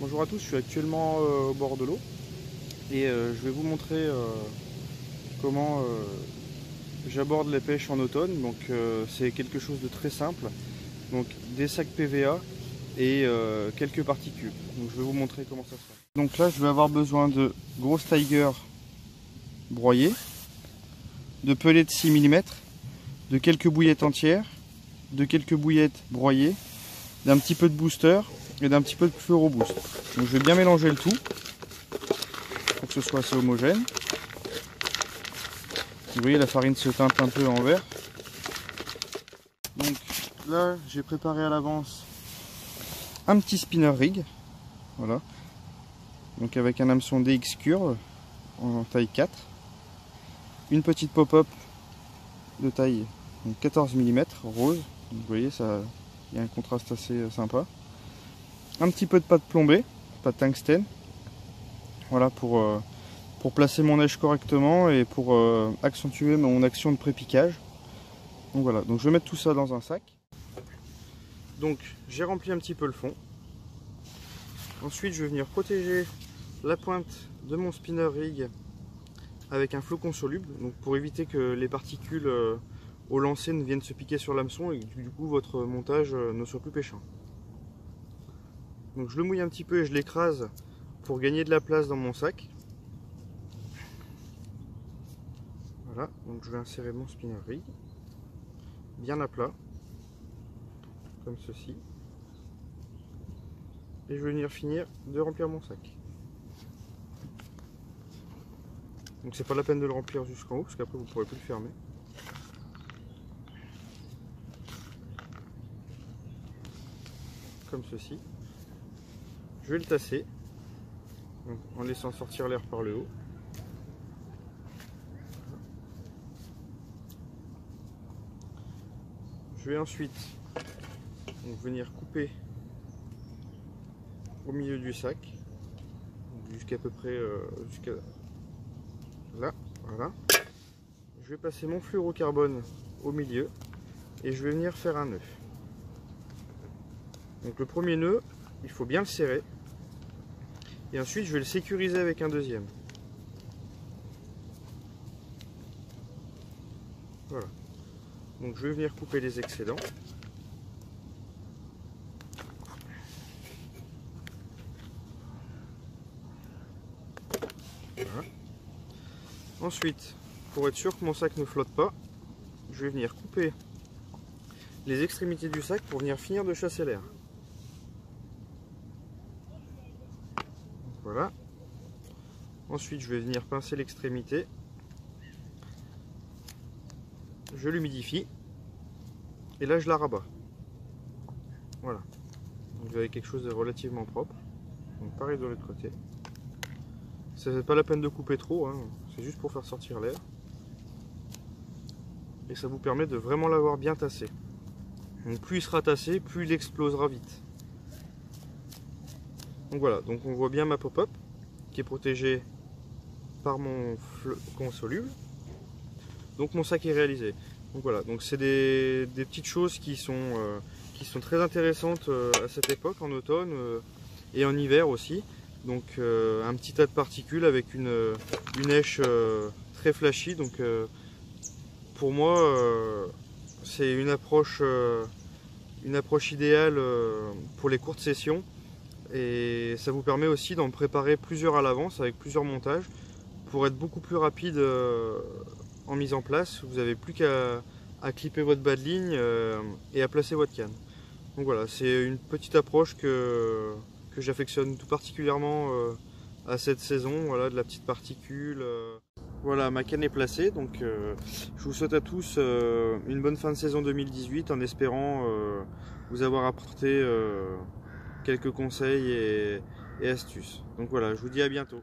Bonjour à tous, je suis actuellement au bord de l'eau et je vais vous montrer comment j'aborde la pêche en automne. Donc c'est quelque chose de très simple. Donc des sacs PVA et quelques particules. Donc je vais vous montrer comment ça se fait. Donc là je vais avoir besoin de grosses Tiger broyées, de pelets de 6 mm, de quelques bouillettes entières, de quelques bouillettes broyées, d'un petit peu de booster et d'un petit peu de fluoro boost. Donc je vais bien mélanger le tout pour que ce soit assez homogène. Vous voyez, la farine se teinte un peu en vert. Donc là j'ai préparé à l'avance un petit spinner rig, voilà, donc avec un hameçon DX curve en taille 4, une petite pop-up de taille 14 mm rose. Donc, vous voyez, ça, il y a un contraste assez sympa. Un petit peu de pâte plombée, pâte tungstène, voilà, pour placer mon neige correctement et pour accentuer mon action de pré-piquage. Donc voilà, donc je vais mettre tout ça dans un sac. Donc j'ai rempli un petit peu le fond. Ensuite je vais venir protéger la pointe de mon spinner rig avec un flocon soluble, donc pour éviter que les particules au lancer ne viennent se piquer sur l'hameçon et que du coup votre montage ne soit plus péchant. Donc je le mouille un petit peu et je l'écrase pour gagner de la place dans mon sac. Voilà, donc je vais insérer mon spinner rig bien à plat, comme ceci. Et je vais venir finir de remplir mon sac. Donc c'est pas la peine de le remplir jusqu'en haut parce qu'après vous ne pourrez plus le fermer. Comme ceci. Je vais le tasser en laissant sortir l'air par le haut. Je vais ensuite venir couper au milieu du sac jusqu'à peu près jusqu'à là, voilà. Je vais passer mon fluorocarbone au milieu et je vais venir faire un nœud. Donc le premier nœud, il faut bien le serrer et ensuite je vais le sécuriser avec un deuxième. Voilà. Donc je vais venir couper les excédents. Voilà. Ensuite, pour être sûr que mon sac ne flotte pas, je vais venir couper les extrémités du sac pour venir finir de chasser l'air. Voilà. Ensuite, je vais venir pincer l'extrémité. Je l'humidifie. Et là, je la rabats. Voilà. Donc, vous avez quelque chose de relativement propre. Donc, pareil de l'autre côté. C'est pas la peine de couper trop, hein. C'est juste pour faire sortir l'air. Et ça vous permet de vraiment l'avoir bien tassé. Donc, plus il sera tassé, plus il explosera vite. Donc voilà, donc on voit bien ma pop-up qui est protégée par mon flocon soluble. Donc mon sac est réalisé. Donc voilà, donc c'est des petites choses qui sont très intéressantes à cette époque, en automne et en hiver aussi. Donc un petit tas de particules avec une neige très flashy. Donc pour moi c'est une approche idéale pour les courtes sessions. Et ça vous permet aussi d'en préparer plusieurs à l'avance avec plusieurs montages pour être beaucoup plus rapide en mise en place. Vous n'avez plus qu'à clipper votre bas de ligne et à placer votre canne. Donc voilà, c'est une petite approche que j'affectionne tout particulièrement à cette saison, voilà, de la petite particule. Voilà, ma canne est placée, donc je vous souhaite à tous une bonne fin de saison 2018 en espérant vous avoir apporté quelques conseils et astuces. Donc voilà, je vous dis à bientôt.